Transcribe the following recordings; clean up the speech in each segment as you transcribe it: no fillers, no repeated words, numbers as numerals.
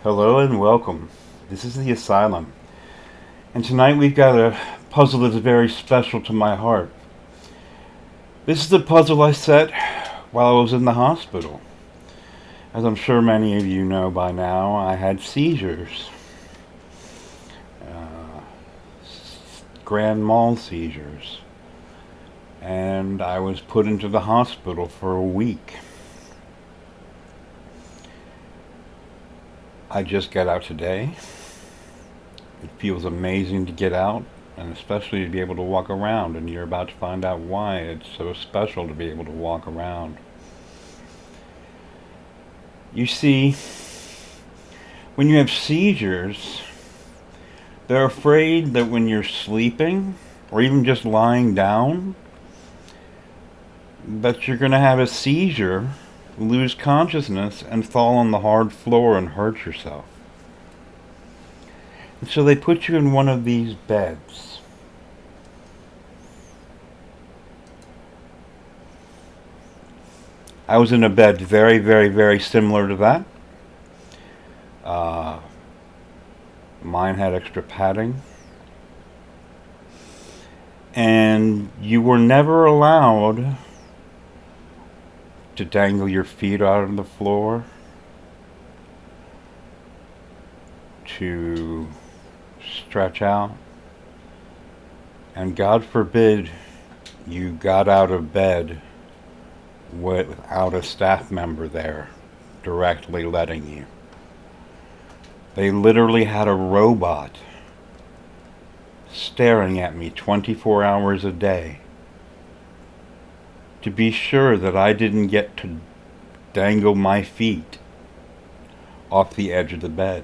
Hello and welcome. This is the Asylum. And tonight we've got a puzzle that's very special to my heart. This is the puzzle I set while I was in the hospital. As I'm sure many of you know by now, I had seizures. Uh, Grand mal seizures. And I was put into the hospital for a week. I just got out today. It feels amazing to get out, and especially to be able to walk around, and you're about to find out why it's so special to be able to walk around. You see, when you have seizures, they're afraid that when you're sleeping, or even just lying down, that you're going to have a seizure, lose consciousness, and fall on the hard floor and hurt yourself. And so they put you in one of these beds. I was in a bed very, very, very similar to that. Uh, Mine had extra padding. And you were never allowed to dangle your feet out on the floor, to stretch out, and God forbid you got out of bed without a staff member there directly letting you. They literally had a robot staring at me 24 hours a day to be sure that I didn't get to dangle my feet off the edge of the bed.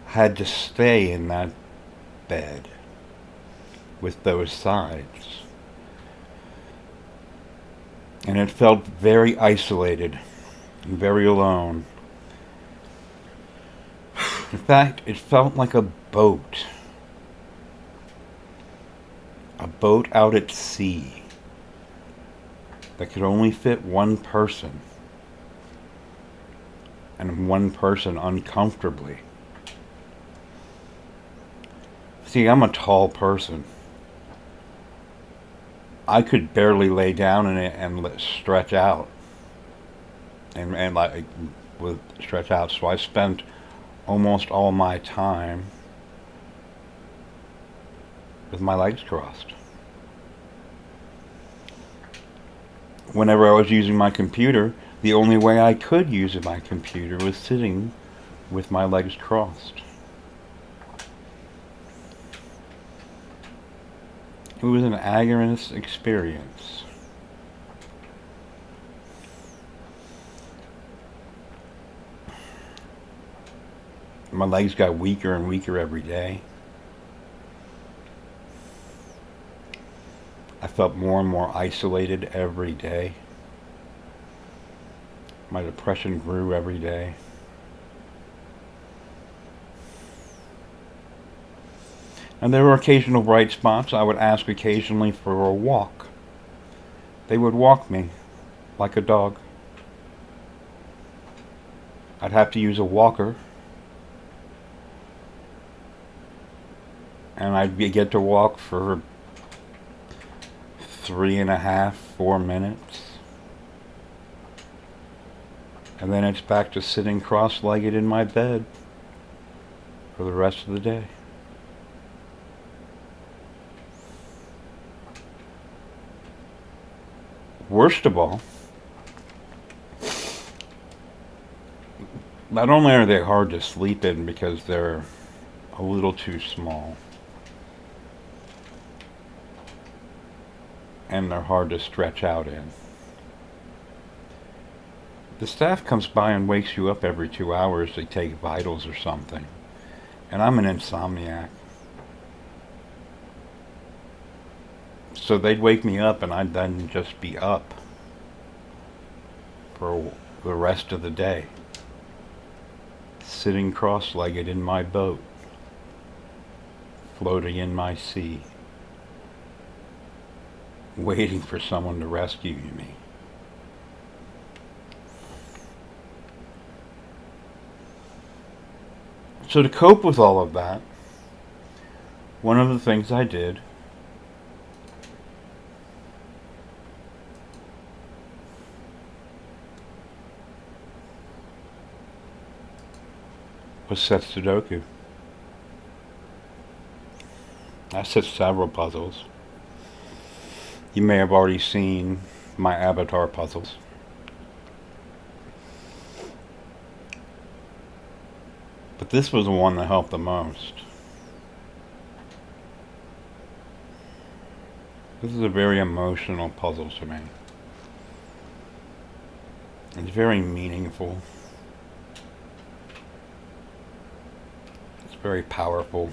Had to stay in that bed with those sides. And it felt very isolated and very alone. In fact, it felt like a boat out at sea that could only fit one person, and one person uncomfortably. See, I'm a tall person. I could barely lay down in it and stretch out, and like with stretch out. So I spent almost all my time with my legs crossed. Whenever I was using my computer, the only way I could use my computer was sitting with my legs crossed. It was an agorist experience. My legs got weaker and weaker every day. I felt more and more isolated every day. My depression grew every day. And there were occasional bright spots. I would ask occasionally for a walk. They would walk me like a dog. I'd have to use a walker. And I'd get to walk for 3.5, 4 minutes. And then it's back to sitting cross-legged in my bed for the rest of the day. Worst of all, not only are they hard to sleep in because they're a little too small, and they're hard to stretch out in. The staff comes by and wakes you up every 2 hours to take vitals or something, and I'm an insomniac. So they'd wake me up and I'd then just be up for the rest of the day, sitting cross-legged in my boat, floating in my sea, waiting for someone to rescue me. So to cope with all of that, one of the things I did was set Sudoku. I set several puzzles. You may have already seen my avatar puzzles. But this was the one that helped the most. This is a very emotional puzzle to me. It's very meaningful. It's very powerful.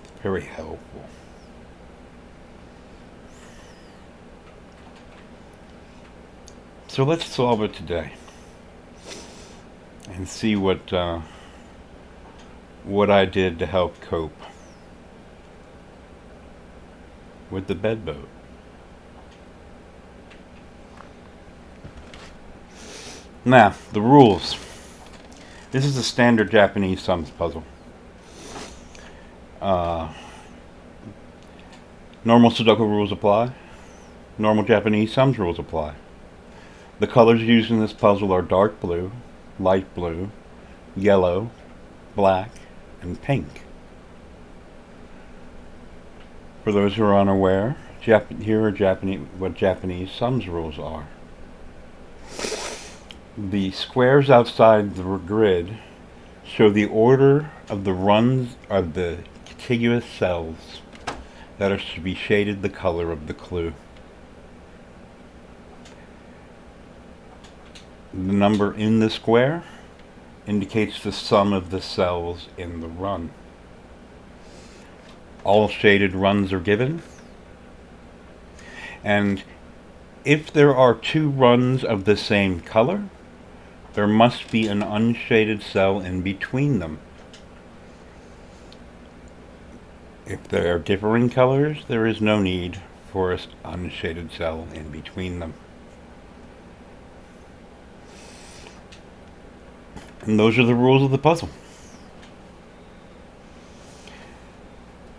It's very helpful. So let's solve it today and see what I did to help cope with the bedboat. Now, the rules. This is a standard Japanese sums puzzle. Normal Sudoku rules apply. Normal Japanese sums rules apply. The colors used in this puzzle are dark blue, light blue, yellow, black, and pink. For those who are unaware, here are what Japanese sums rules are. The squares outside the grid show the order of the runs of the contiguous cells that are to be shaded the color of the clue. The number in the square indicates the sum of the cells in the run. All shaded runs are given, and if there are two runs of the same color, there must be an unshaded cell in between them. If there are differing colors, there is no need for an unshaded cell in between them. And those are the rules of the puzzle.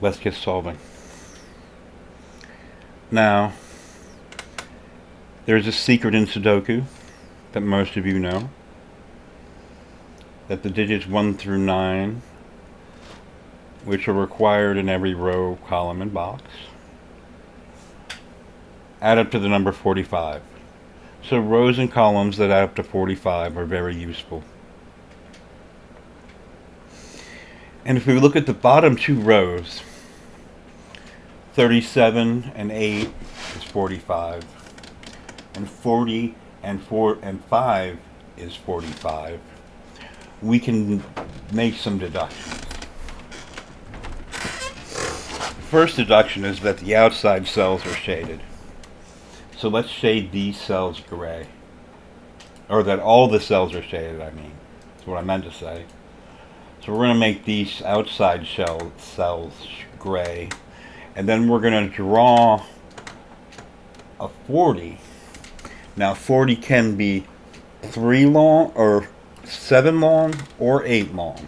Let's get solving. Now, there's a secret in Sudoku that most of you know, that the digits 1 through 9, which are required in every row, column, and box, add up to the number 45. So rows and columns that add up to 45 are very useful. And if we look at the bottom two rows, 37 and 8 is 45, and 40 and 5 is 45, we can make some deductions. The first deduction is that the outside cells are shaded. So let's shade these cells gray. Or that all the cells are shaded, I mean. That's what I meant to say. So we're going to make these outside cells gray, and then we're going to draw a 40. Now 40 can be 3 long, or 7 long, or 8 long.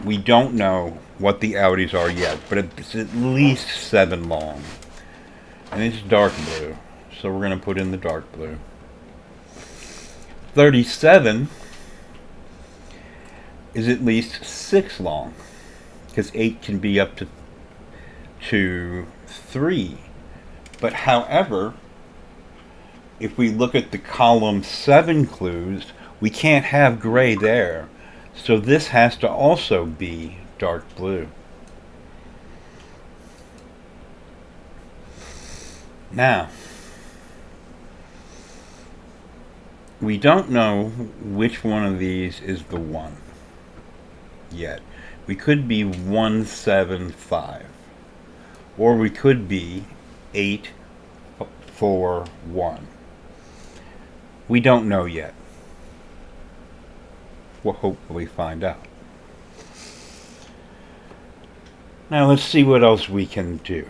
We don't know what the outies are yet, but it's at least 7 long. And it's dark blue, so we're going to put in the dark blue. 37 is at least 6 long, because 8 can be up to 3. But however, if we look at the column 7 clues, we can't have gray there. So this has to also be dark blue. Now, we don't know which one of these is the one yet. We could be 1, 7, 5, or we could be 8, 4, 1. We don't know yet. We'll hopefully find out. Now let's see what else we can do.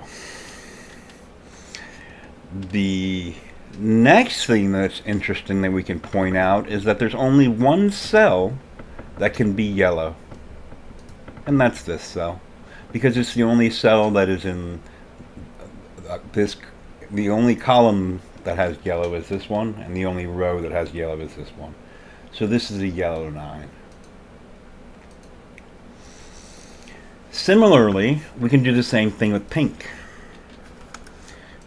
The next thing that's interesting that we can point out is that there's only one cell that can be yellow, and that's this cell, because it's the only cell that is in this. The only column that has yellow is this one, and the only row that has yellow is this one. So this is a yellow 9. Similarly, we can do the same thing with pink.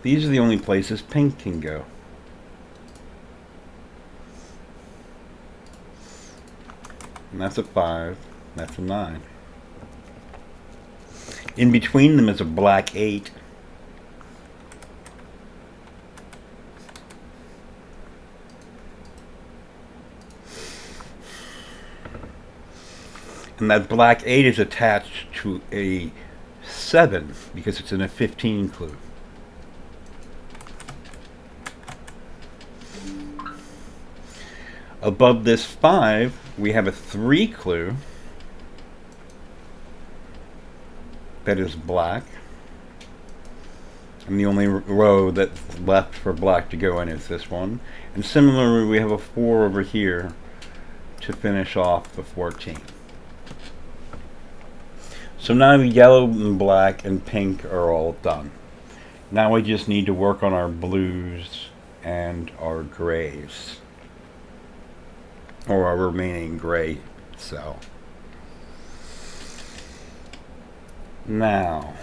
These are the only places pink can go. And that's a 5, that's a 9. In between them is a black 8. And that black 8 is attached to a 7 because it's in a 15 clue. Above this 5, we have a 3 clue that is black. And the only row that's left for black to go in is this one. And similarly, we have a 4 over here to finish off the 14. So now yellow and black and pink are all done. Now we just need to work on our blues and our grays, or our remaining gray cell. Now,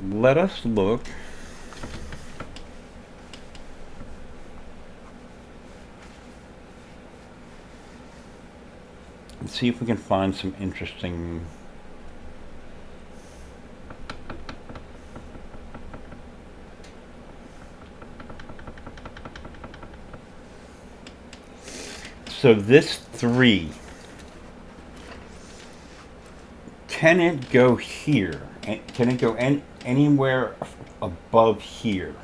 let us look and see if we can find some interesting so this 3, can it go here? Can it go anywhere above here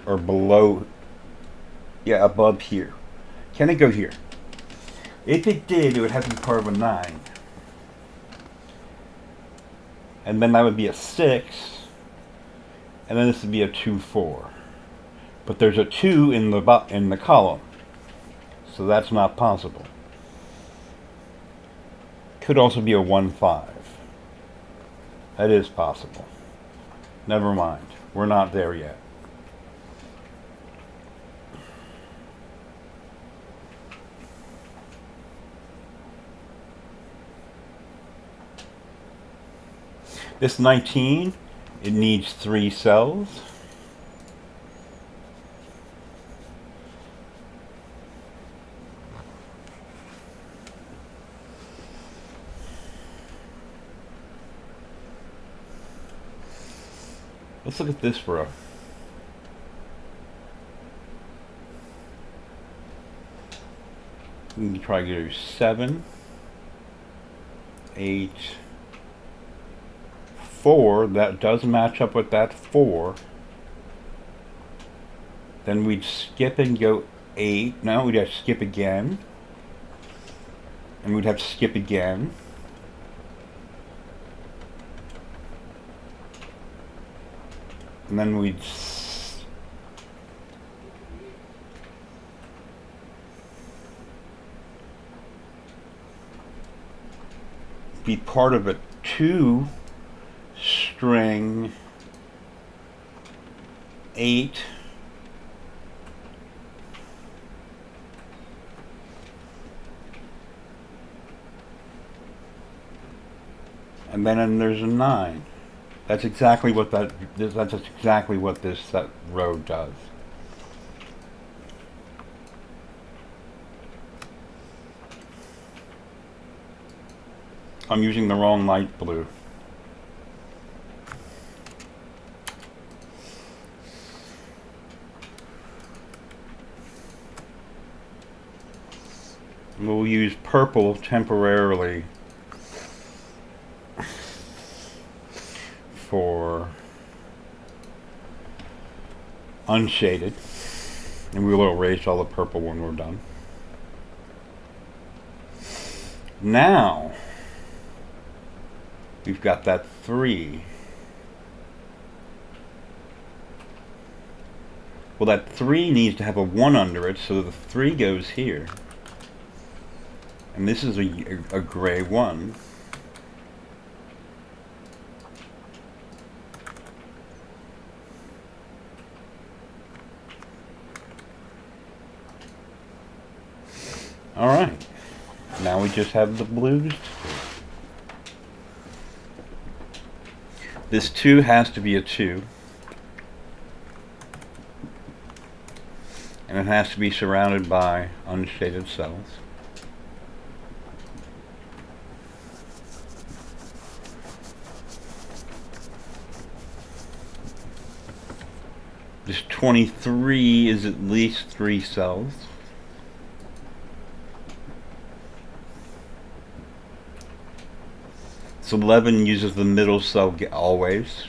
or below? Yeah, above here. Can it go here? If it did, it would have to be part of a 9. And then that would be a 6. And then this would be a 2, 4. But there's a 2 in the column. So that's not possible. Could also be a 1, 5. That is possible. Never mind. We're not there yet. This 19, it needs 3 cells. Let's look at this row. We can try to do 7, 8, 4. That does match up with that 4. Then we'd skip and go 8. Now we'd have to skip again. And we'd have to skip again. And then we'd be part of a 2 string 8 and then there's a 9. That's exactly what that's exactly what this row does. I'm using the wrong light blue. We'll use purple temporarily for unshaded, and we will erase all the purple when we're done. Now we've got that 3. Well, that 3 needs to have a 1 under it, so the 3 goes here. And this is a gray 1. Alright. Now we just have the blues. This 2 has to be a 2. And it has to be surrounded by unshaded cells. This 23 is at least 3 cells. So 11 uses the middle cell always.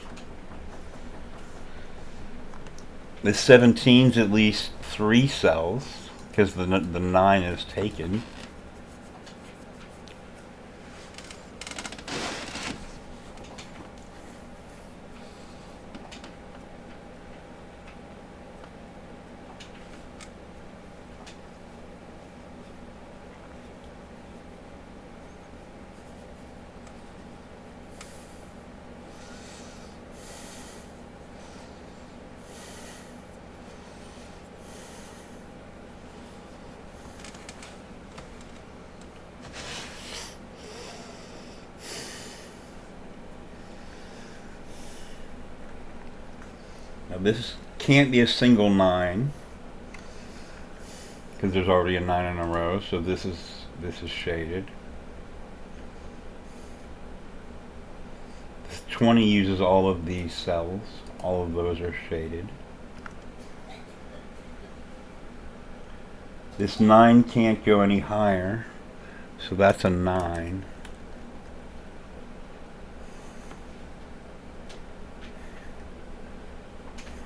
The 17's at least 3 cells, because the 9 is taken. Now this can't be a single 9 because there's already a 9 in a row, so this is shaded. This 20 uses all of these cells. All of those are shaded. This 9 can't go any higher, so that's a 9.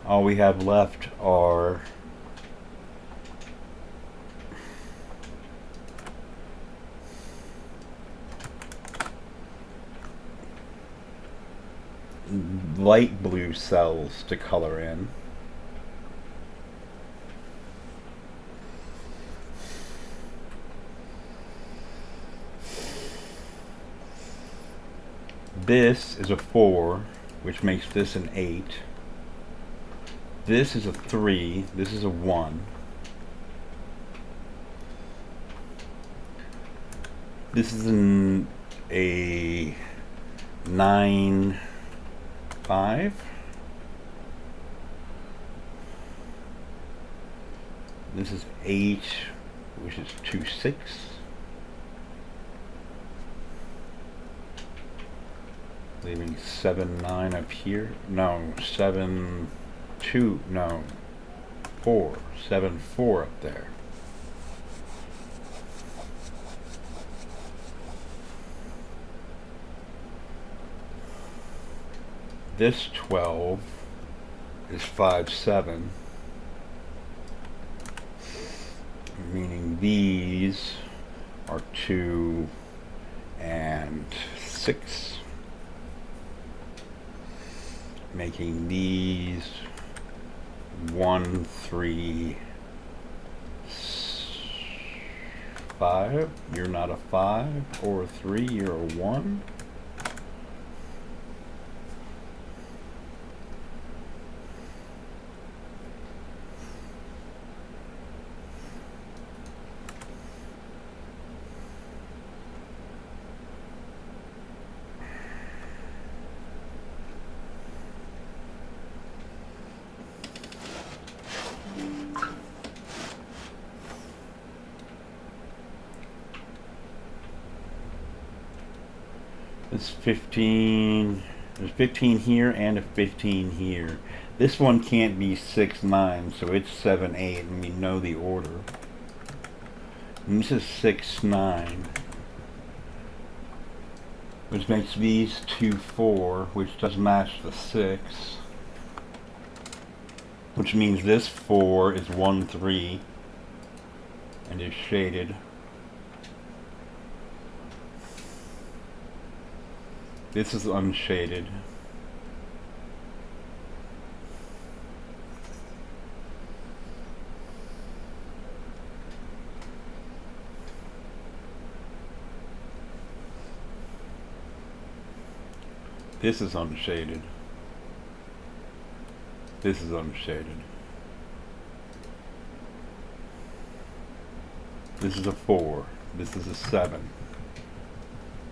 All we have left are light blue cells to color in. This is a 4, which makes this an 8. This is a 3, this is a 1. This is a 9, 5. This is 8, which is 2, 6. Leaving 7, 9 up here. No, 7, 2, no, 4, 7, 4 up there. This 12 is 5, 7, meaning these are 2 and 6, making these 1, 3, 5. You're not a 5 or a 3, you're a 1. It's 15. There's 15 here and a 15 here. This one can't be 6, 9, so it's 7, 8, and we know the order. And this is 6, 9, which makes these 2, 4, which does match the 6, which means this 4 is 1, 3, and is shaded. This is unshaded. This is unshaded. This is unshaded. This is a 4. This is a 7.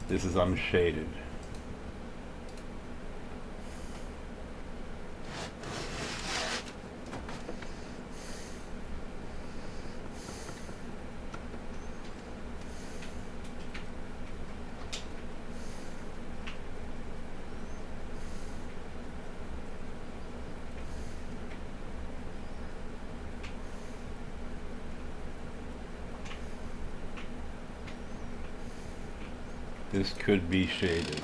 This is unshaded. This could be shaded.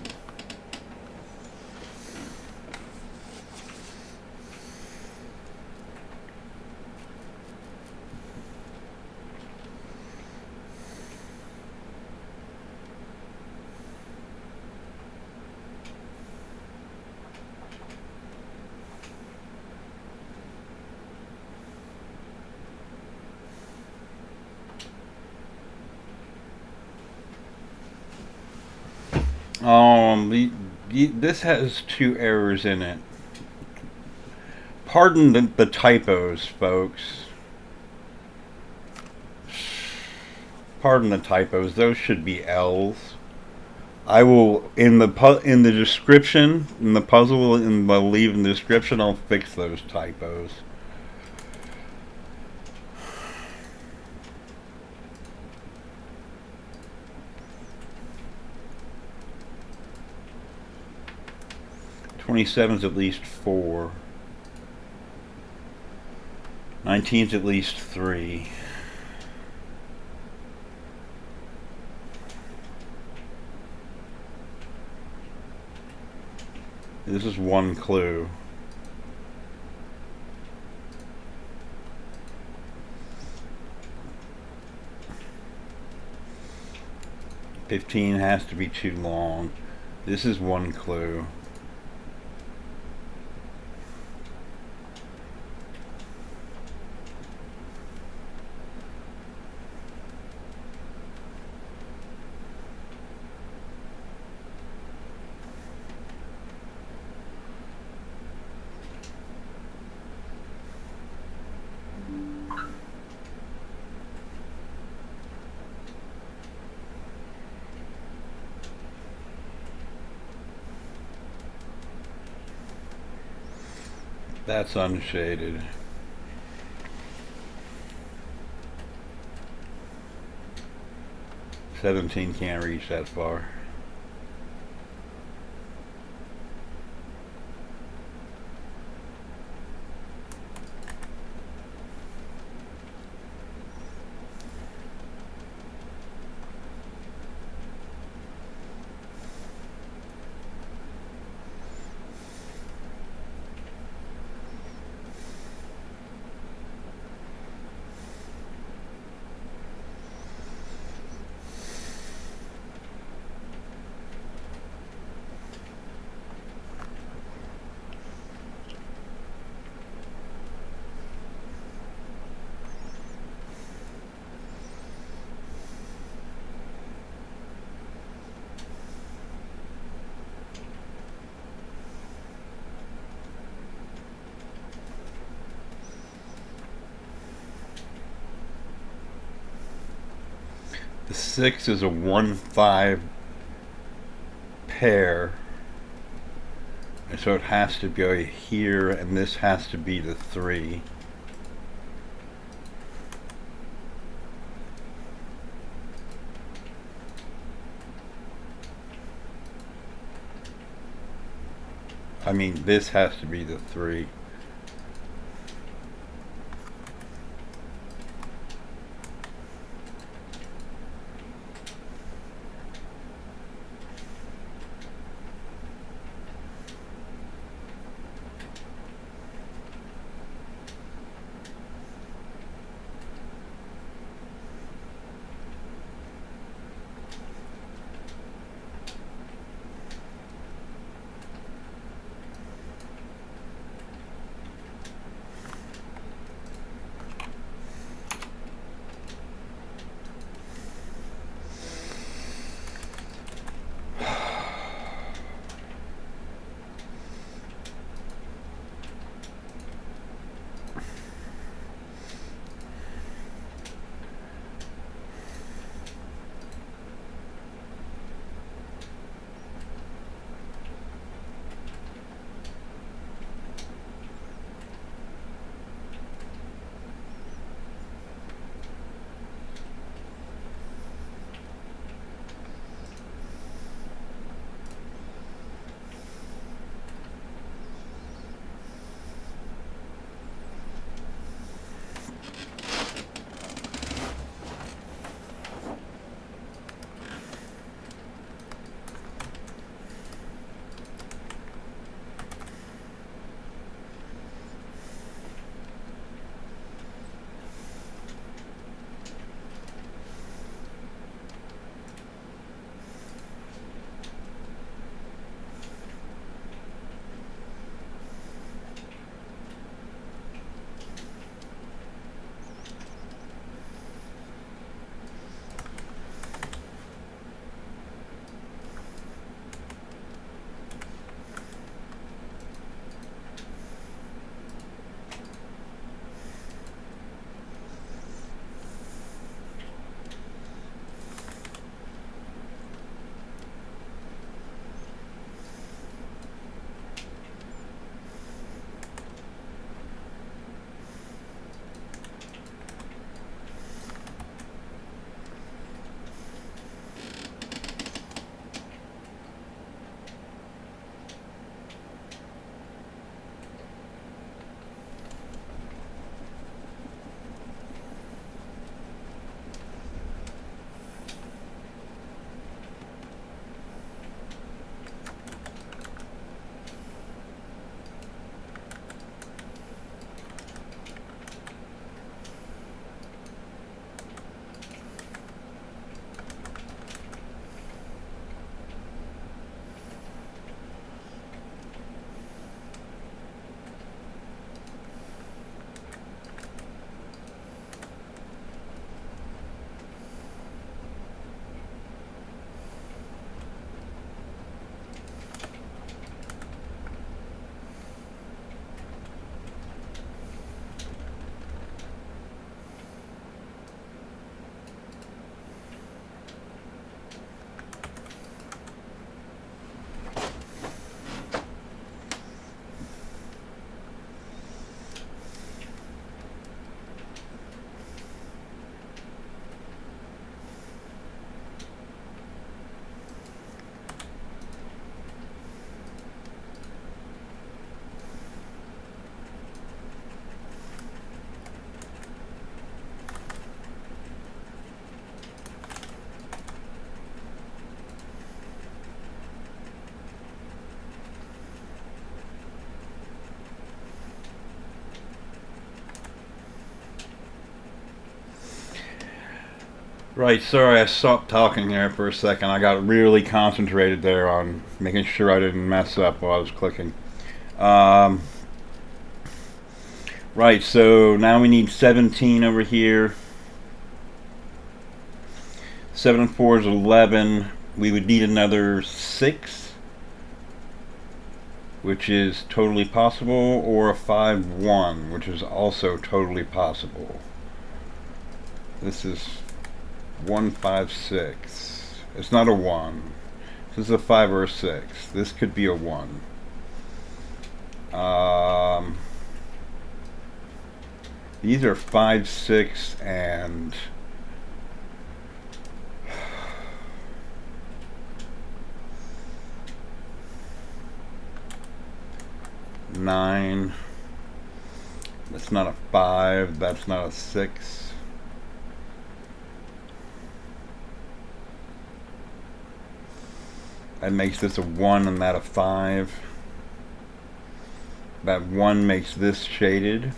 This has 2 errors in it. Pardon the typos, folks. Pardon the typos. Those should be L's. I will in the description, in the puzzle, I'll leave in the description. I'll fix those typos. '27's at least 4. 19's at least 3. This is 1 clue. '15 has to be too long. This is 1 clue. That's unshaded. '17 can't reach that far. The 6 is a 1-5 pair, and so it has to go here, and this has to be the 3. I mean, this has to be the 3. Right, sorry, I stopped talking there for a second. I got really concentrated there on making sure I didn't mess up while I was clicking. Um, right, so now we need 17 over here. 7 and 4 is 11. We would need another 6, which is totally possible, or a 5-1, which is also totally possible. This is 1, 5, 6. It's not a 1. This is a 5 or a 6. This could be a 1. These are 5, 6, and 9. That's not a 5. That's not a 6. That makes this a 1 and that a 5. That 1 makes this shaded.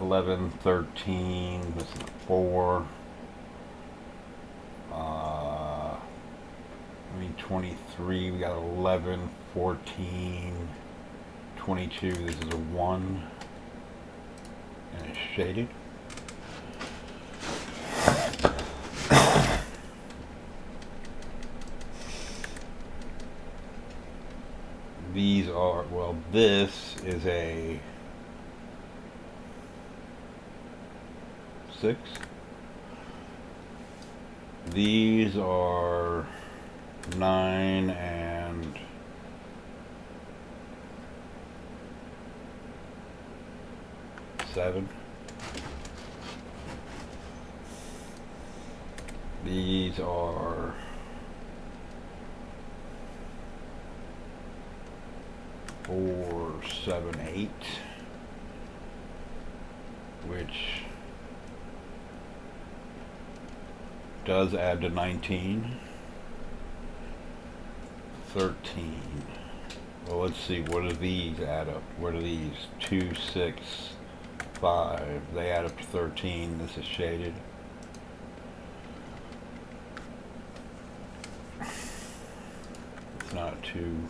$11, $13. This is a 4. 23. We got 11, 14, 22. This is a 1, and it's shaded. These are, well, this is a 6. These are 9 and 7. These are 4, 7, 8, which does add to 19. 13. Well, let's see, what do these add up? What are these? 2, 6, 5. They add up to 13. This is shaded. It's not a 2.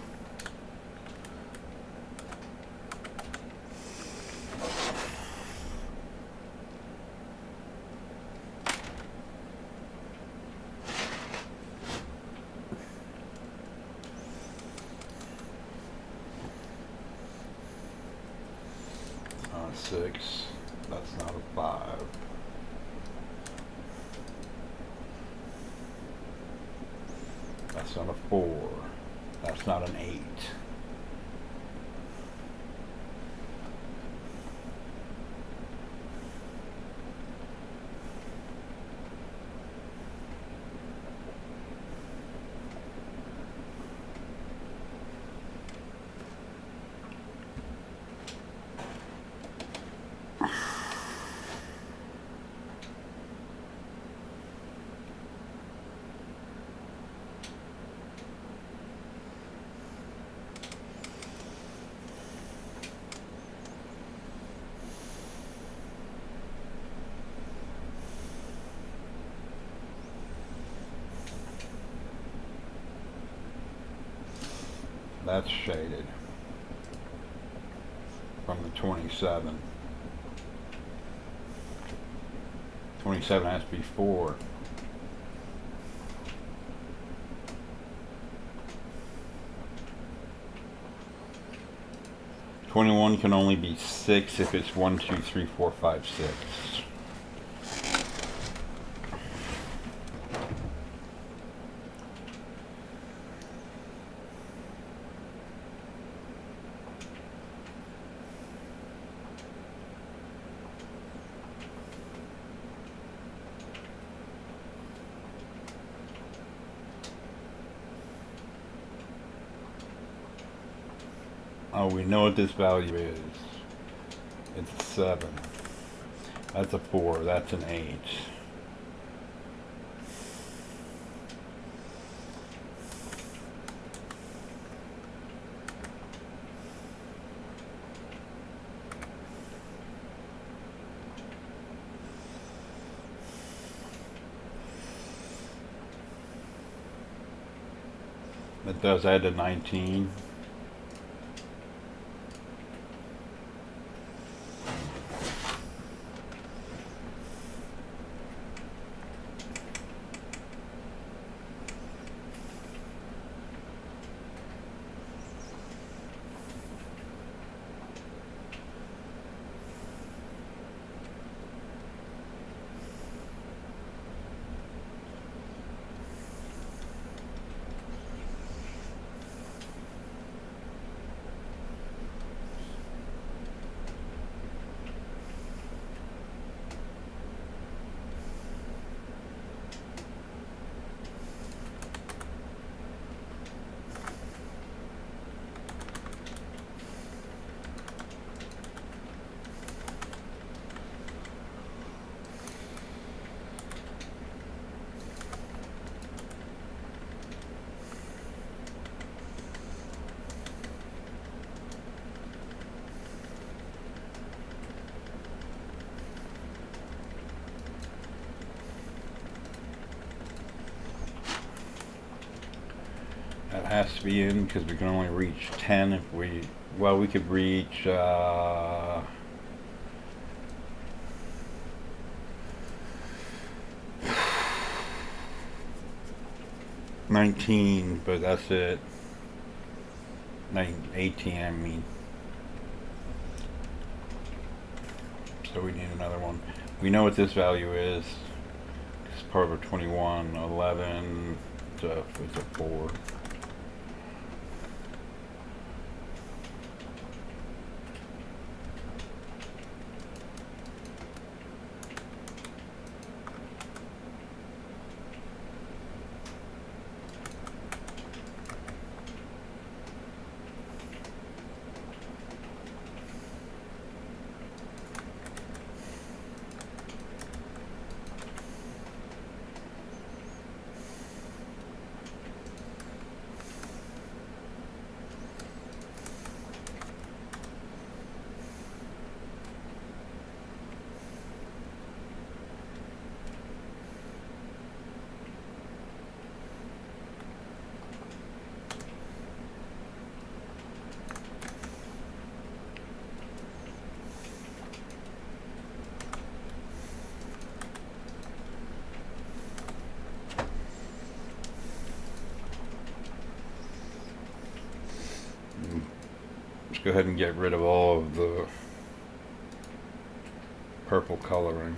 Not a 6. That's not a 5. That's not a 4. That's not an 8. That's shaded from the 27. 27 has to be 4. '21 can only be 6 if it's 1, 2, 3, 4, 5, 6. Oh, we know what this value is. It's a 7. That's a 4. That's an 8. That does add to 19. That has to be in because we can only reach 10 if we, well, we could reach 19, but that's it. 18, I mean. So we need another one. We know what this value is. It's part of a 21, 11, it's a 4. Let's go ahead and get rid of all of the purple coloring.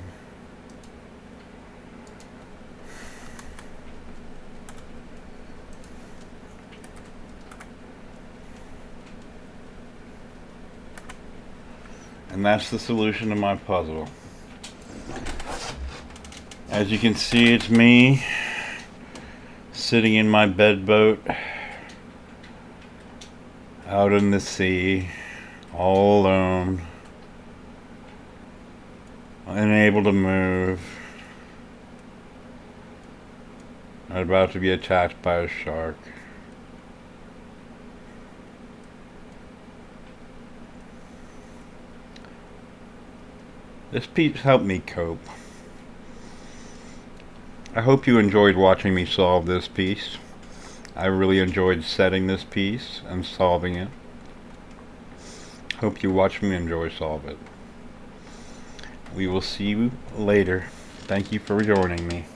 And that's the solution to my puzzle. As you can see, it's me sitting in my bedboat out in the sea, all alone, unable to move, about to be attacked by a shark. This piece helped me cope. I hope you enjoyed watching me solve this piece. I really enjoyed setting this piece and solving it. Hope you watch me enjoy solve it. We will see you later. Thank you for joining me.